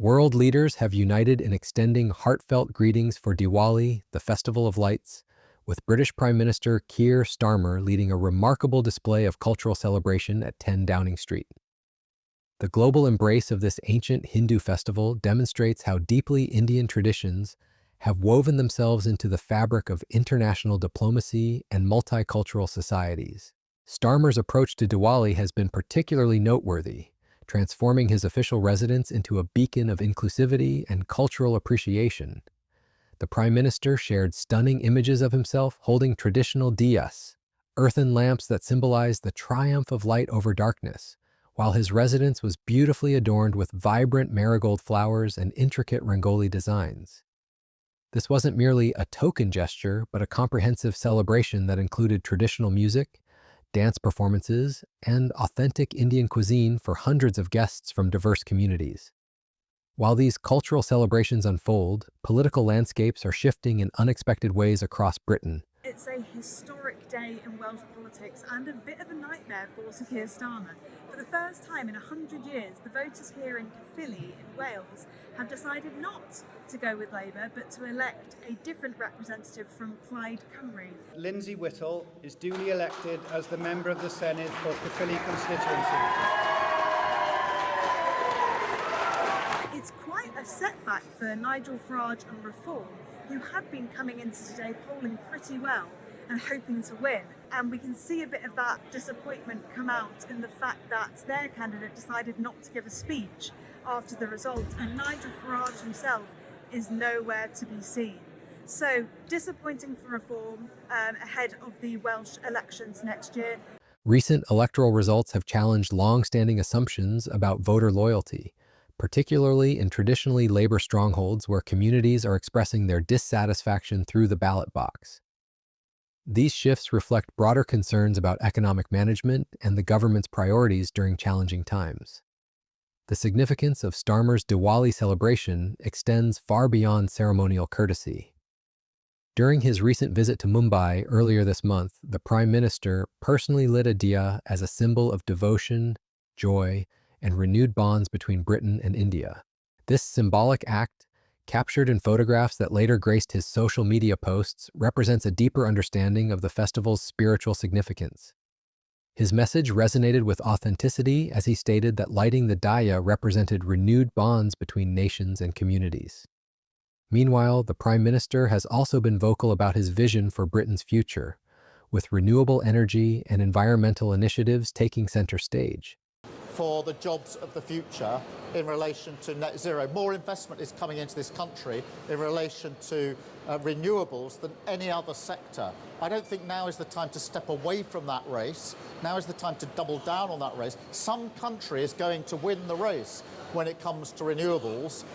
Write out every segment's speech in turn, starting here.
World leaders have united in extending heartfelt greetings for Diwali, the Festival of Lights, with British Prime Minister Keir Starmer leading a remarkable display of cultural celebration at 10 Downing Street. The global embrace of this ancient Hindu festival demonstrates how deeply Indian traditions have woven themselves into the fabric of international diplomacy and multicultural societies. Starmer's approach to Diwali has been particularly noteworthy, transforming his official residence into a beacon of inclusivity and cultural appreciation. The Prime Minister shared stunning images of himself holding traditional diyas, earthen lamps that symbolize the triumph of light over darkness, while his residence was beautifully adorned with vibrant marigold flowers and intricate rangoli designs. This wasn't merely a token gesture, but a comprehensive celebration that included traditional music, dance performances, and authentic Indian cuisine for hundreds of guests from diverse communities. While these cultural celebrations unfold, political landscapes are shifting in unexpected ways across Britain. It's a historic day in Welsh politics and a bit of a nightmare for Sir Keir Starmer. For the first time in 100 years, the voters here in Caerphilly in Wales have decided not to go with Labour, but to elect a different representative from Plaid Cymru. Lindsay Whittle is duly elected as the member of the Senedd for Caerphilly constituency. It's quite a setback for Nigel Farage and Reform, who had been coming into today polling pretty well and hoping to win. And we can see a bit of that disappointment come out in the fact that their candidate decided not to give a speech after the result, and Nigel Farage himself is nowhere to be seen. So disappointing for Reform ahead of the Welsh elections next year. Recent electoral results have challenged long-standing assumptions about voter loyalty, particularly in traditionally Labour strongholds where communities are expressing their dissatisfaction through the ballot box. These shifts reflect broader concerns about economic management and the government's priorities during challenging times. The significance of Starmer's Diwali celebration extends far beyond ceremonial courtesy. During his recent visit to Mumbai earlier this month, the Prime Minister personally lit a diya as a symbol of devotion, joy, and renewed bonds between Britain and India. This symbolic act, captured in photographs that later graced his social media posts, represents a deeper understanding of the festival's spiritual significance. His message resonated with authenticity as he stated that lighting the diya represented renewed bonds between nations and communities. Meanwhile, the Prime Minister has also been vocal about his vision for Britain's future, with renewable energy and environmental initiatives taking center stage. For the jobs of the future in relation to net zero. More investment is coming into this country in relation to renewables than any other sector. I don't think now is the time to step away from that race. Now is the time to double down on that race. Some country is going to win the race when it comes to renewables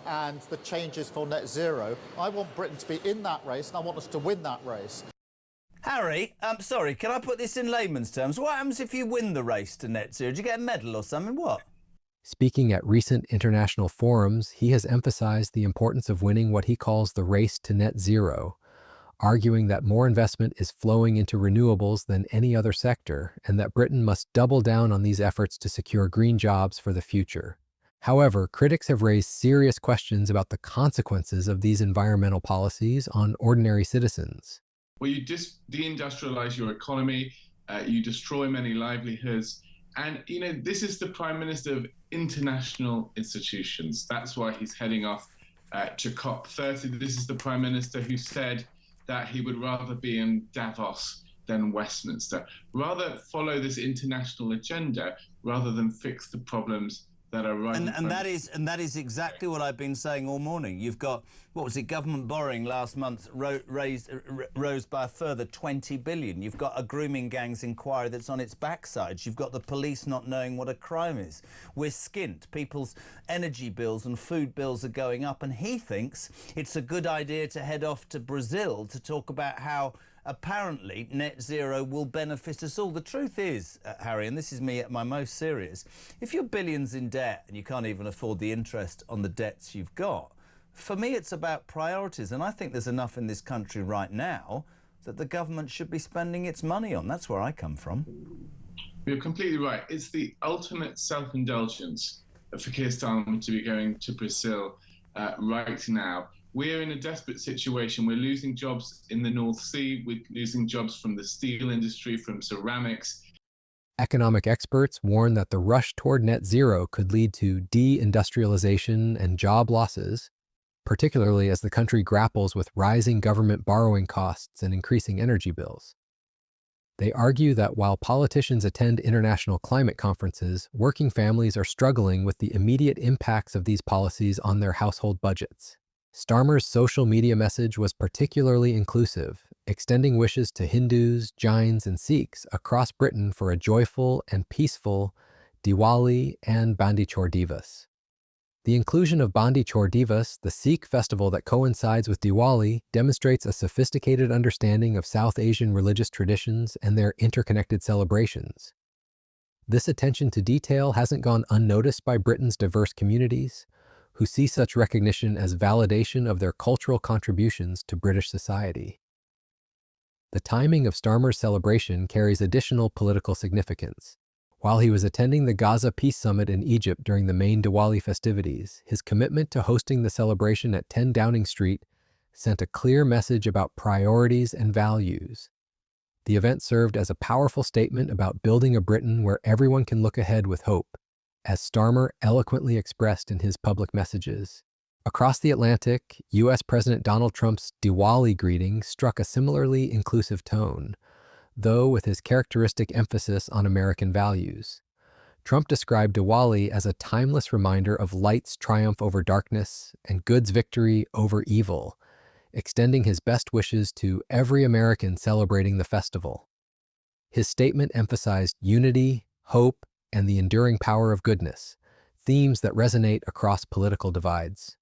and the changes for net zero. I want Britain to be in that race and I want us to win that race. Harry, sorry, can I put this in layman's terms? What happens if you win the race to net zero? Do you get a medal or something? What? Speaking at recent international forums, he has emphasized the importance of winning what he calls the race to net zero, arguing that more investment is flowing into renewables than any other sector, and that Britain must double down on these efforts to secure green jobs for the future. However, critics have raised serious questions about the consequences of these environmental policies on ordinary citizens. Well, you deindustrialize your economy, you destroy many livelihoods, and this is the Prime Minister of international institutions. That's why he's heading off to COP30. This is the Prime Minister who said that he would rather be in Davos than Westminster. Rather follow this international agenda rather than fix the problems that are right. And that is exactly what I've been saying all morning. You've got, what was it, government borrowing last month rose by a further 20 billion. You've got a grooming gangs inquiry that's on its backside. You've got the police not knowing what a crime is. We're skint. People's energy bills and food bills are going up, and he thinks it's a good idea to head off to Brazil to talk about how apparently net zero will benefit us all. The truth is, Harry, and this is me at my most serious, if you're billions in debt and you can't even afford the interest on the debts you've got, for me it's about priorities, and I think there's enough in this country right now that the government should be spending its money on. That's where I come from. You're completely right. It's the ultimate self-indulgence for Keir Starmer to be going to Brazil right now. We're in a desperate situation. We're losing jobs in the North Sea. We're losing jobs from the steel industry, from ceramics. Economic experts warn that the rush toward net zero could lead to deindustrialization and job losses, particularly as the country grapples with rising government borrowing costs and increasing energy bills. They argue that while politicians attend international climate conferences, working families are struggling with the immediate impacts of these policies on their household budgets. Starmer's social media message was particularly inclusive, extending wishes to Hindus, Jains, and Sikhs across Britain for a joyful and peaceful Diwali and Bandi Chhor Divas. The inclusion of Bandi Chhor Divas, the Sikh festival that coincides with Diwali, demonstrates a sophisticated understanding of South Asian religious traditions and their interconnected celebrations. This attention to detail hasn't gone unnoticed by Britain's diverse communities, who see such recognition as validation of their cultural contributions to British society. The timing of Starmer's celebration carries additional political significance. While he was attending the Gaza Peace Summit in Egypt during the main Diwali festivities, his commitment to hosting the celebration at 10 Downing Street sent a clear message about priorities and values. The event served as a powerful statement about building a Britain where everyone can look ahead with hope, as Starmer eloquently expressed in his public messages. Across the Atlantic, U.S. President Donald Trump's Diwali greeting struck a similarly inclusive tone, though with his characteristic emphasis on American values. Trump described Diwali as a timeless reminder of light's triumph over darkness and good's victory over evil, extending his best wishes to every American celebrating the festival. His statement emphasized unity, hope, and the enduring power of goodness, themes that resonate across political divides.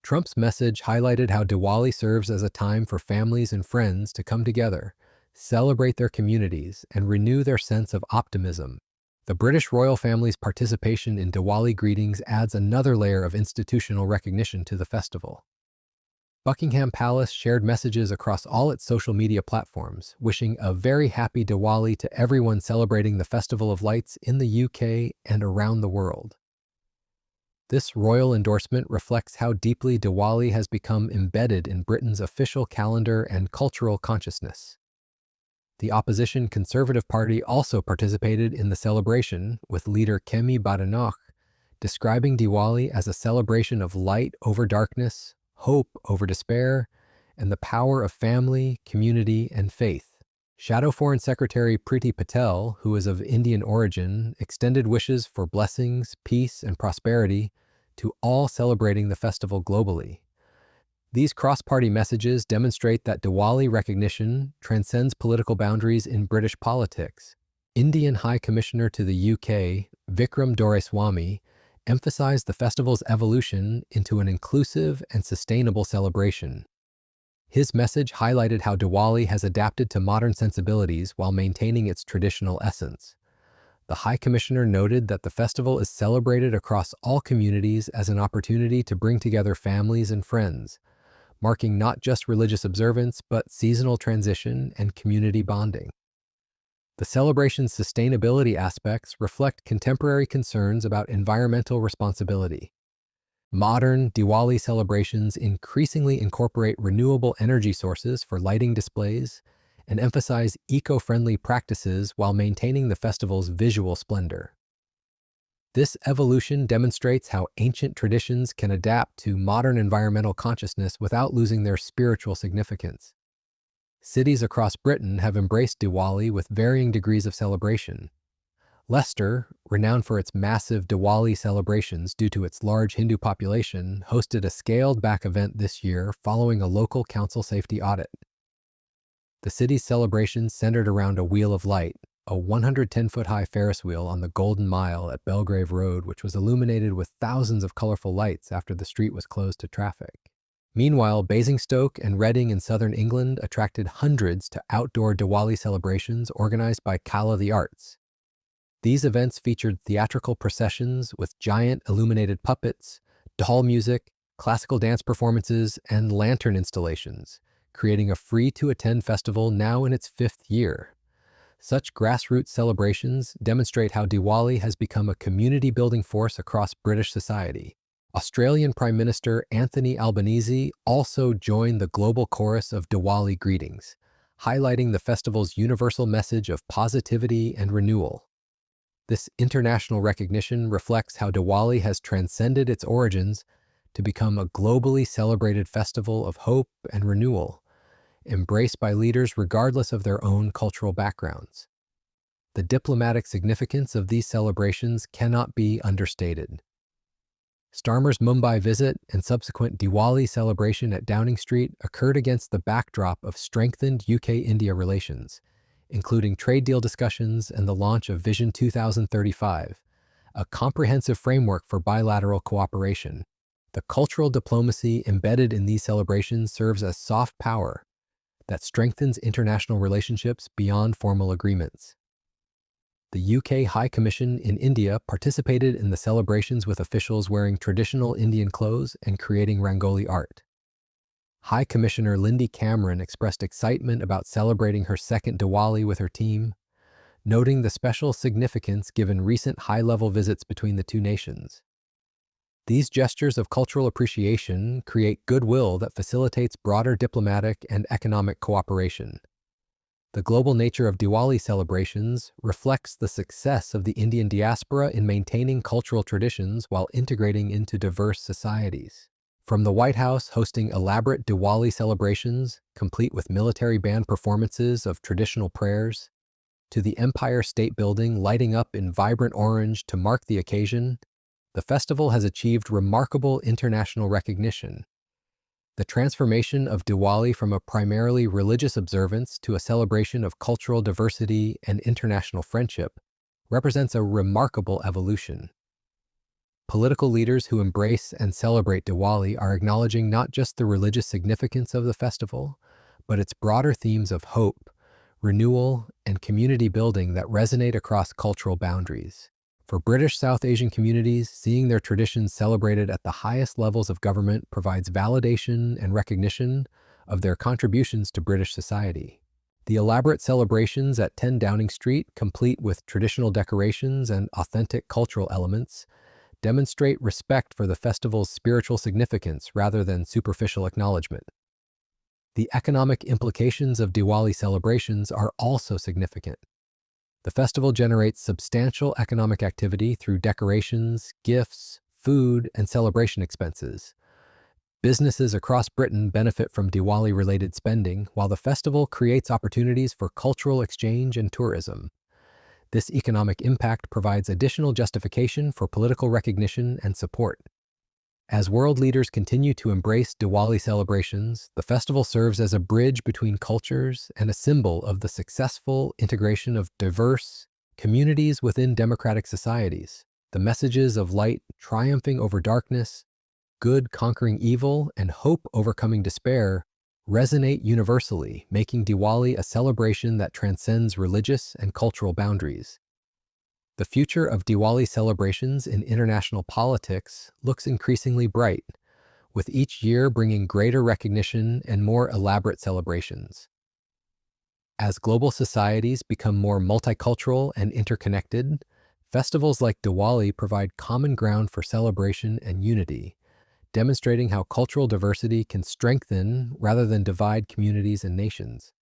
Trump's message highlighted how Diwali serves as a time for families and friends to come together, celebrate their communities, and renew their sense of optimism. The British royal family's participation in Diwali greetings adds another layer of institutional recognition to the festival. Buckingham Palace shared messages across all its social media platforms, wishing a very happy Diwali to everyone celebrating the Festival of Lights in the UK and around the world. This royal endorsement reflects how deeply Diwali has become embedded in Britain's official calendar and cultural consciousness. The opposition Conservative Party also participated in the celebration, with leader Kemi Badenoch describing Diwali as a celebration of light over darkness, hope over despair, and the power of family, community, and faith. Shadow Foreign Secretary Priti Patel, who is of Indian origin, extended wishes for blessings, peace, and prosperity to all celebrating the festival globally. These cross-party messages demonstrate that Diwali recognition transcends political boundaries in British politics. Indian High Commissioner to the UK, Vikram Doraiswamy, emphasized the festival's evolution into an inclusive and sustainable celebration. His message highlighted how Diwali has adapted to modern sensibilities while maintaining its traditional essence. The High Commissioner noted that the festival is celebrated across all communities as an opportunity to bring together families and friends, marking not just religious observance, but seasonal transition and community bonding. The celebration's sustainability aspects reflect contemporary concerns about environmental responsibility. Modern Diwali celebrations increasingly incorporate renewable energy sources for lighting displays and emphasize eco-friendly practices while maintaining the festival's visual splendor. This evolution demonstrates how ancient traditions can adapt to modern environmental consciousness without losing their spiritual significance. Cities across Britain have embraced Diwali with varying degrees of celebration. Leicester, renowned for its massive Diwali celebrations due to its large Hindu population, hosted a scaled-back event this year following a local council safety audit. The city's celebrations centered around a Wheel of Light, a 110-foot-high Ferris wheel on the Golden Mile at Belgrave Road, which was illuminated with thousands of colorful lights after the street was closed to traffic. Meanwhile, Basingstoke and Reading in southern England attracted hundreds to outdoor Diwali celebrations organized by Kala the Arts. These events featured theatrical processions with giant illuminated puppets, doll music, classical dance performances, and lantern installations, creating a free-to-attend festival now in its 5th year. Such grassroots celebrations demonstrate how Diwali has become a community-building force across British society. Australian Prime Minister Anthony Albanese also joined the global chorus of Diwali greetings, highlighting the festival's universal message of positivity and renewal. This international recognition reflects how Diwali has transcended its origins to become a globally celebrated festival of hope and renewal, embraced by leaders regardless of their own cultural backgrounds. The diplomatic significance of these celebrations cannot be understated. Starmer's Mumbai visit and subsequent Diwali celebration at Downing Street occurred against the backdrop of strengthened UK-India relations, including trade deal discussions and the launch of Vision 2035, a comprehensive framework for bilateral cooperation. The cultural diplomacy embedded in these celebrations serves as soft power that strengthens international relationships beyond formal agreements. The UK High Commission in India participated in the celebrations with officials wearing traditional Indian clothes and creating Rangoli art. High Commissioner Lindy Cameron expressed excitement about celebrating her second Diwali with her team, noting the special significance given recent high-level visits between the two nations. These gestures of cultural appreciation create goodwill that facilitates broader diplomatic and economic cooperation. The global nature of Diwali celebrations reflects the success of the Indian diaspora in maintaining cultural traditions while integrating into diverse societies. From the White House hosting elaborate Diwali celebrations, complete with military band performances of traditional prayers, to the Empire State Building lighting up in vibrant orange to mark the occasion, the festival has achieved remarkable international recognition. The transformation of Diwali from a primarily religious observance to a celebration of cultural diversity and international friendship represents a remarkable evolution. Political leaders who embrace and celebrate Diwali are acknowledging not just the religious significance of the festival, but its broader themes of hope, renewal, and community building that resonate across cultural boundaries. For British South Asian communities, seeing their traditions celebrated at the highest levels of government provides validation and recognition of their contributions to British society. The elaborate celebrations at 10 Downing Street, complete with traditional decorations and authentic cultural elements, demonstrate respect for the festival's spiritual significance rather than superficial acknowledgement. The economic implications of Diwali celebrations are also significant. The festival generates substantial economic activity through decorations, gifts, food, and celebration expenses. Businesses across Britain benefit from Diwali-related spending, while the festival creates opportunities for cultural exchange and tourism. This economic impact provides additional justification for political recognition and support. As world leaders continue to embrace Diwali celebrations, the festival serves as a bridge between cultures and a symbol of the successful integration of diverse communities within democratic societies. The messages of light triumphing over darkness, good conquering evil, and hope overcoming despair resonate universally, making Diwali a celebration that transcends religious and cultural boundaries. The future of Diwali celebrations in international politics looks increasingly bright, with each year bringing greater recognition and more elaborate celebrations. As global societies become more multicultural and interconnected, festivals like Diwali provide common ground for celebration and unity, demonstrating how cultural diversity can strengthen rather than divide communities and nations.